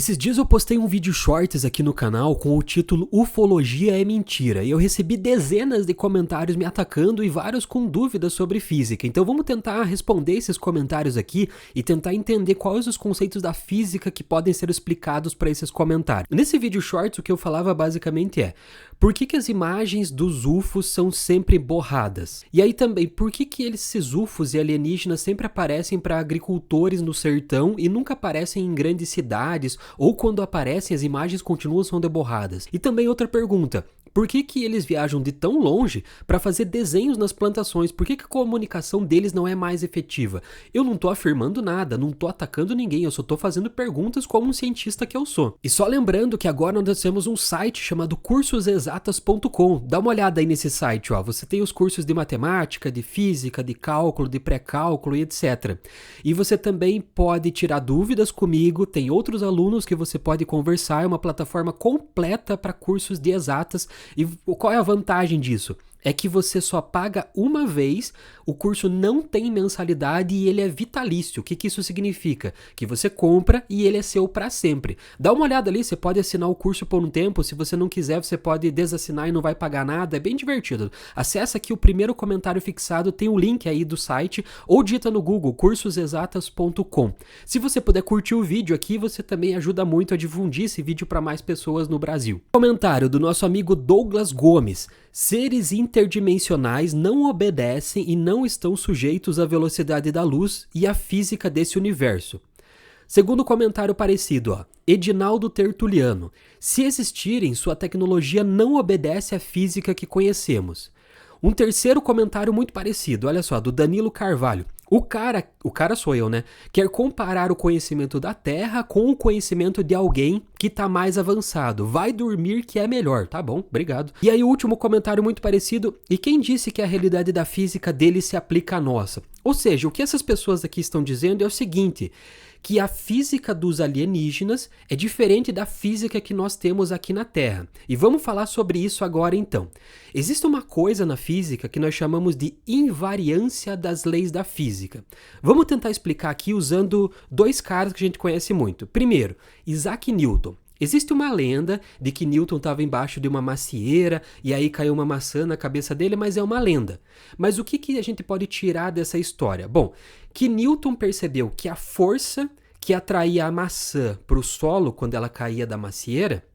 Esses dias eu postei um vídeo shorts aqui no canal com o título Ufologia é mentira e eu recebi dezenas de comentários me atacando e vários com dúvidas sobre física. Então vamos tentar responder esses comentários aqui e tentar entender quais os conceitos da física que podem ser explicados para esses comentários. Nesse vídeo shorts o que eu falava basicamente é: por que as imagens dos UFOs são sempre borradas? E aí também, por que esses UFOs e alienígenas sempre aparecem para agricultores no sertão e nunca aparecem em grandes cidades, ou quando aparecem as imagens continuam sendo borradas? E também outra pergunta: por que eles viajam de tão longe para fazer desenhos nas plantações? Por que a comunicação deles não é mais efetiva? Eu não tô afirmando nada, não tô atacando ninguém, eu só tô fazendo perguntas como um cientista que eu sou. E só lembrando que agora nós temos um site chamado cursosexatas.com. Dá uma olhada aí nesse site, ó. Você tem os cursos de matemática, de física, de cálculo, de pré-cálculo e etc. E você também pode tirar dúvidas comigo, tem outros alunos que você pode conversar, é uma plataforma completa para cursos de exatas. E qual é a vantagem disso? É que você só paga uma vez, o curso não tem mensalidade e ele é vitalício. O que isso significa? Que você compra e ele é seu para sempre. Dá uma olhada ali, você pode assinar o curso por um tempo, se você não quiser você pode desassinar e não vai pagar nada, é bem divertido. Acessa aqui o primeiro comentário fixado, tem o link aí do site, ou digita no Google, cursosexatas.com. Se você puder curtir o vídeo aqui, você também ajuda muito a difundir esse vídeo para mais pessoas no Brasil. Comentário do nosso amigo Douglas Gomes: seres interdimensionais não obedecem e não estão sujeitos à velocidade da luz e à física desse universo. Segundo comentário parecido, ó, Edinaldo Tertuliano: se existirem, sua tecnologia não obedece à física que conhecemos. Um terceiro comentário muito parecido, olha só, do Danilo Carvalho: o cara sou eu, né? Quer comparar o conhecimento da Terra com o conhecimento de alguém que tá mais avançado. Vai dormir que é melhor. Tá bom, obrigado. E aí o último comentário muito parecido: e quem disse que a realidade da física dele se aplica à nossa? Ou seja, o que essas pessoas aqui estão dizendo é o seguinte: que a física dos alienígenas é diferente da física que nós temos aqui na Terra. E vamos falar sobre isso agora então. Existe uma coisa na física que nós chamamos de invariância das leis da física. Vamos tentar explicar aqui usando dois caras que a gente conhece muito. Primeiro, Isaac Newton. Existe uma lenda de que Newton estava embaixo de uma macieira e aí caiu uma maçã na cabeça dele, mas é uma lenda. Mas o que a gente pode tirar dessa história? Bom, que Newton percebeu que a força que atraía a maçã para o solo quando ela caía da macieira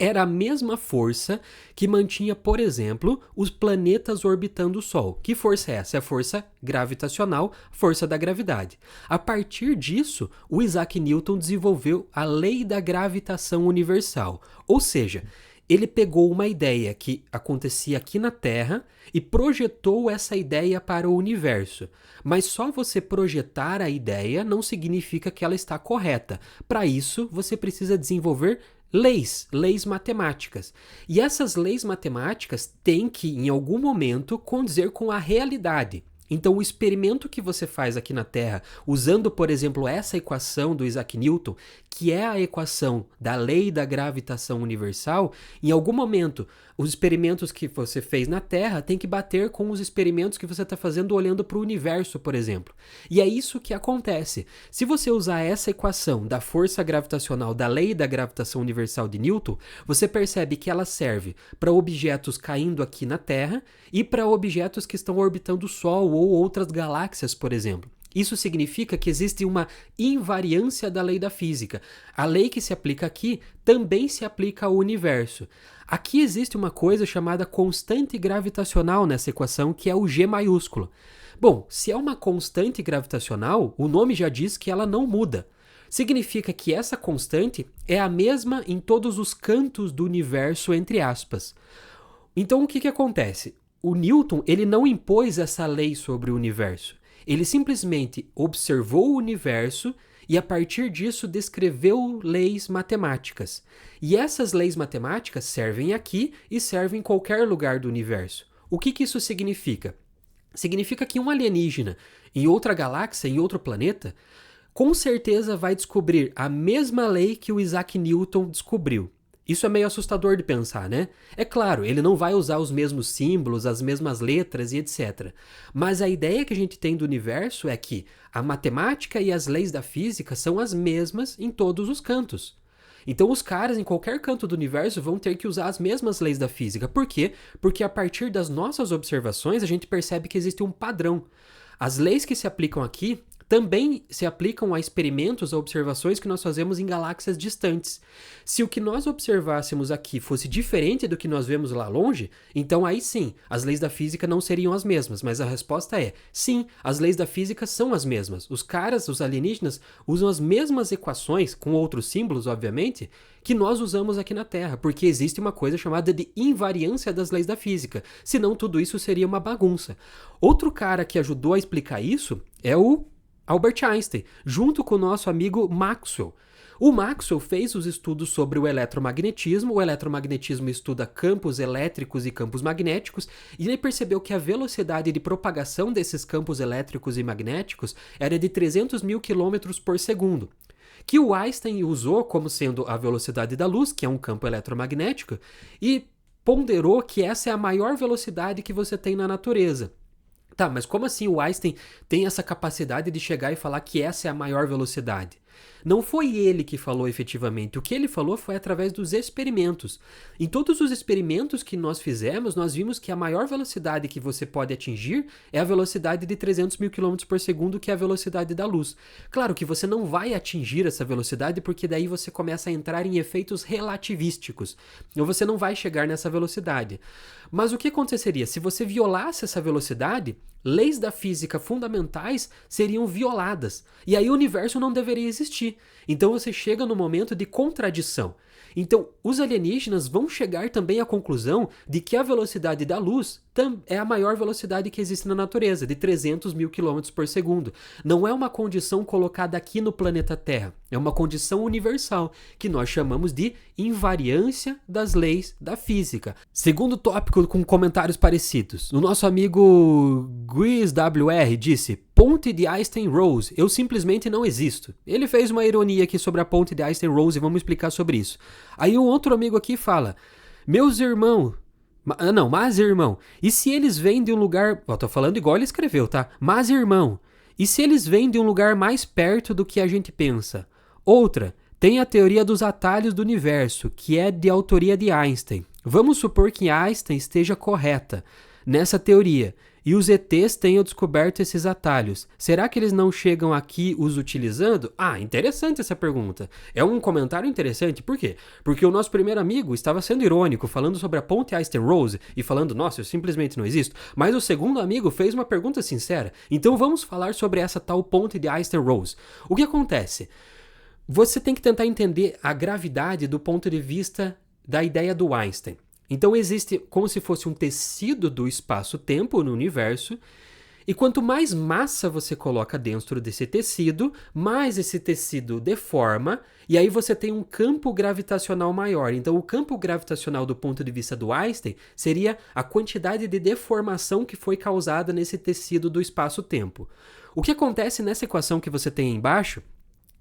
era a mesma força que mantinha, por exemplo, os planetas orbitando o Sol. Que força é essa? É a força gravitacional, força da gravidade. A partir disso, o Isaac Newton desenvolveu a lei da gravitação universal. Ou seja, ele pegou uma ideia que acontecia aqui na Terra e projetou essa ideia para o universo. Mas só você projetar a ideia não significa que ela está correta. Para isso, você precisa desenvolver leis matemáticas. E essas leis matemáticas têm que, em algum momento, condizer com a realidade. Então, o experimento que você faz aqui na Terra, usando, por exemplo, essa equação do Isaac Newton, que é a equação da lei da gravitação universal, em algum momento, os experimentos que você fez na Terra têm que bater com os experimentos que você está fazendo olhando para o universo, por exemplo. E é isso que acontece. Se você usar essa equação da força gravitacional, da lei da gravitação universal de Newton, você percebe que ela serve para objetos caindo aqui na Terra e para objetos que estão orbitando o Sol ou outras galáxias, por exemplo. Isso significa que existe uma invariância da lei da física. A lei que se aplica aqui também se aplica ao universo. Aqui existe uma coisa chamada constante gravitacional nessa equação, que é o G maiúsculo. Bom, se é uma constante gravitacional, o nome já diz que ela não muda. Significa que essa constante é a mesma em todos os cantos do universo, entre aspas. Então o que acontece? O Newton, ele não impôs essa lei sobre o universo. Ele simplesmente observou o universo e a partir disso descreveu leis matemáticas. E essas leis matemáticas servem aqui e servem em qualquer lugar do universo. O que isso significa? Significa que um alienígena em outra galáxia, em outro planeta, com certeza vai descobrir a mesma lei que o Isaac Newton descobriu. Isso é meio assustador de pensar, né? É claro, ele não vai usar os mesmos símbolos, as mesmas letras e etc. Mas a ideia que a gente tem do universo é que a matemática e as leis da física são as mesmas em todos os cantos. Então os caras em qualquer canto do universo vão ter que usar as mesmas leis da física. Por quê? Porque a partir das nossas observações a gente percebe que existe um padrão. As leis que se aplicam aqui também se aplicam a experimentos, a observações que nós fazemos em galáxias distantes. Se o que nós observássemos aqui fosse diferente do que nós vemos lá longe, então aí sim, as leis da física não seriam as mesmas, mas a resposta é sim, as leis da física são as mesmas. Os caras, os alienígenas, usam as mesmas equações, com outros símbolos, obviamente, que nós usamos aqui na Terra, porque existe uma coisa chamada de invariância das leis da física, senão tudo isso seria uma bagunça. Outro cara que ajudou a explicar isso é o Albert Einstein, junto com o nosso amigo Maxwell. O Maxwell fez os estudos sobre o eletromagnetismo estuda campos elétricos e campos magnéticos, e ele percebeu que a velocidade de propagação desses campos elétricos e magnéticos era de 300 mil quilômetros por segundo, que o Einstein usou como sendo a velocidade da luz, que é um campo eletromagnético, e ponderou que essa é a maior velocidade que você tem na natureza. Tá, mas como assim o Einstein tem essa capacidade de chegar e falar que essa é a maior velocidade? Não foi ele que falou efetivamente, o que ele falou foi através dos experimentos. Em todos os experimentos que nós fizemos, nós vimos que a maior velocidade que você pode atingir é a velocidade de 300 mil quilômetros por segundo, que é a velocidade da luz. Claro que você não vai atingir essa velocidade, porque daí você começa a entrar em efeitos relativísticos, ou você não vai chegar nessa velocidade. Mas o que aconteceria? Se você violasse essa velocidade, leis da física fundamentais seriam violadas, e aí o universo não deveria existir. Então você chega no momento de contradição. Então, os alienígenas vão chegar também à conclusão de que a velocidade da luz é a maior velocidade que existe na natureza, de 300 mil quilômetros por segundo. Não é uma condição colocada aqui no planeta Terra, é uma condição universal, que nós chamamos de invariância das leis da física. Segundo tópico com comentários parecidos, o nosso amigo Guiz WR disse: ponte de Einstein-Rose, eu simplesmente não existo. Ele fez uma ironia aqui sobre a ponte de Einstein-Rose e vamos explicar sobre isso. Aí um outro amigo aqui fala: meus irmãos... Mas irmão, e se eles vêm de um lugar... Tô falando igual ele escreveu, tá? Mas irmão, e se eles vêm de um lugar mais perto do que a gente pensa? Outra, tem a teoria dos atalhos do universo, que é de autoria de Einstein. Vamos supor que Einstein esteja correta nessa teoria e os ETs tenham descoberto esses atalhos. Será que eles não chegam aqui os utilizando? Interessante essa pergunta. É um comentário interessante. Por quê? Porque o nosso primeiro amigo estava sendo irônico, falando sobre a ponte Einstein-Rose e falando, nossa, eu simplesmente não existo. Mas o segundo amigo fez uma pergunta sincera. Então vamos falar sobre essa tal ponte de Einstein-Rose. O que acontece? Você tem que tentar entender a gravidade do ponto de vista da ideia do Einstein. Então existe como se fosse um tecido do espaço-tempo no universo, e quanto mais massa você coloca dentro desse tecido, mais esse tecido deforma, e aí você tem um campo gravitacional maior. Então o campo gravitacional do ponto de vista do Einstein seria a quantidade de deformação que foi causada nesse tecido do espaço-tempo. O que acontece nessa equação que você tem aí embaixo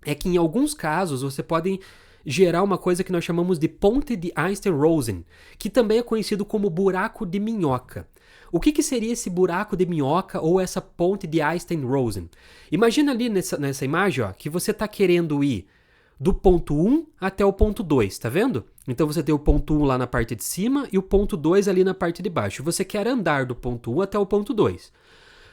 é que em alguns casos você pode gerar uma coisa que nós chamamos de ponte de Einstein-Rosen, que também é conhecido como buraco de minhoca. O que seria esse buraco de minhoca ou essa ponte de Einstein-Rosen? Imagina ali nessa imagem, ó, que você está querendo ir do ponto 1 até o ponto 2, tá vendo? Então você tem o ponto 1 lá na parte de cima e o ponto 2 ali na parte de baixo. Você quer andar do ponto 1 até o ponto 2.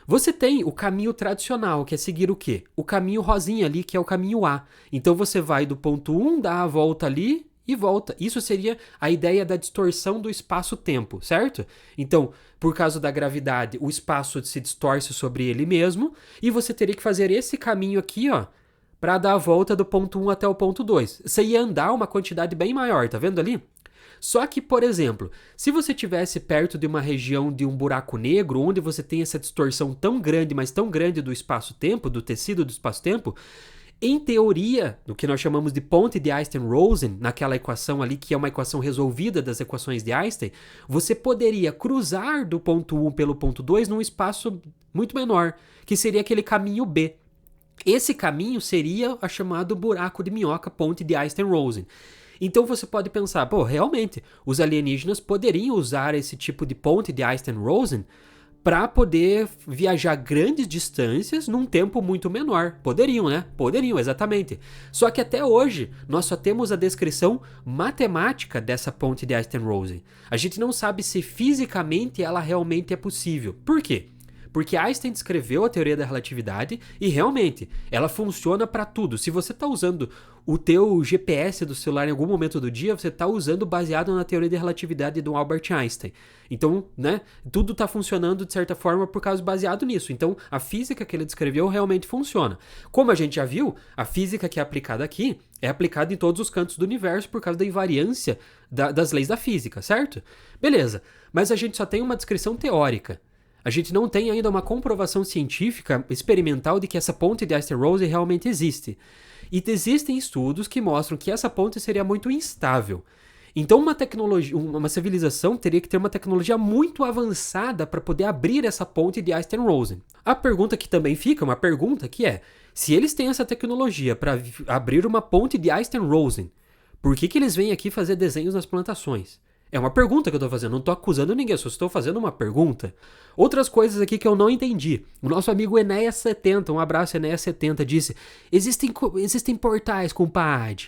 Você tem o caminho tradicional, que é seguir o quê? O caminho rosinha ali, que é o caminho A. Então você vai do ponto 1, dá a volta ali e volta. Isso seria a ideia da distorção do espaço-tempo, certo? Então, por causa da gravidade, o espaço se distorce sobre ele mesmo, e você teria que fazer esse caminho aqui, ó, para dar a volta do ponto 1 até o ponto 2. Você ia andar uma quantidade bem maior, tá vendo ali? Só que, por exemplo, se você estivesse perto de uma região de um buraco negro, onde você tem essa distorção tão grande, mas tão grande do espaço-tempo, do tecido do espaço-tempo, em teoria, do que nós chamamos de ponte de Einstein-Rosen, naquela equação ali, que é uma equação resolvida das equações de Einstein, você poderia cruzar do ponto 1 pelo ponto 2 num espaço muito menor, que seria aquele caminho B. Esse caminho seria a chamado buraco de minhoca, ponte de Einstein-Rosen. Então você pode pensar, realmente, os alienígenas poderiam usar esse tipo de ponte de Einstein-Rosen para poder viajar grandes distâncias num tempo muito menor. Poderiam, né? Poderiam, exatamente. Só que até hoje, nós só temos a descrição matemática dessa ponte de Einstein-Rosen. A gente não sabe se fisicamente ela realmente é possível. Por quê? Porque Einstein descreveu a teoria da relatividade e realmente ela funciona para tudo. Se você está usando o teu GPS do celular em algum momento do dia, você está usando baseado na teoria da relatividade do Albert Einstein. Então, né, tudo está funcionando de certa forma por causa baseado nisso. Então, a física que ele descreveu realmente funciona. Como a gente já viu, a física que é aplicada aqui é aplicada em todos os cantos do universo por causa da invariância das leis da física, certo? Beleza, mas a gente só tem uma descrição teórica. A gente não tem ainda uma comprovação científica experimental de que essa ponte de Einstein-Rosen realmente existe. E existem estudos que mostram que essa ponte seria muito instável. Então uma civilização teria que ter uma tecnologia muito avançada para poder abrir essa ponte de Einstein-Rosen. A pergunta que também fica, uma pergunta que é, se eles têm essa tecnologia para abrir uma ponte de Einstein-Rosen, por que eles vêm aqui fazer desenhos nas plantações? É uma pergunta que eu tô fazendo, não tô acusando ninguém, só estou fazendo uma pergunta. Outras coisas aqui que eu não entendi. O nosso amigo Enéas70, um abraço Enéas70, disse: existem portais, compadre.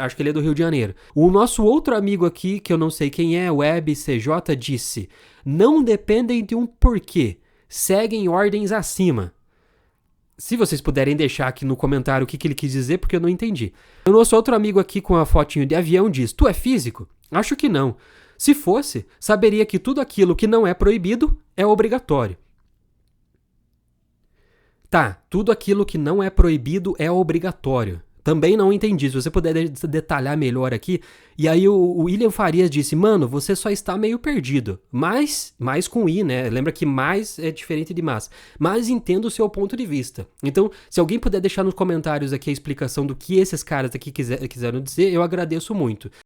Acho que ele é do Rio de Janeiro. O nosso outro amigo aqui, que eu não sei quem é, WebCJ, disse: não dependem de um porquê, seguem ordens acima. Se vocês puderem deixar aqui no comentário o que ele quis dizer, porque eu não entendi. O nosso outro amigo aqui com a fotinho de avião diz: tu é físico? Acho que não. Se fosse, saberia que tudo aquilo que não é proibido é obrigatório. Tá, tudo aquilo que não é proibido é obrigatório. Também não entendi, se você puder detalhar melhor aqui. E aí o William Farias disse: mano, você só está meio perdido. Mas, mais com I, né? Lembra que mais é diferente de mas. Mas entendo o seu ponto de vista. Então, se alguém puder deixar nos comentários aqui a explicação do que esses caras aqui quiseram dizer, eu agradeço muito.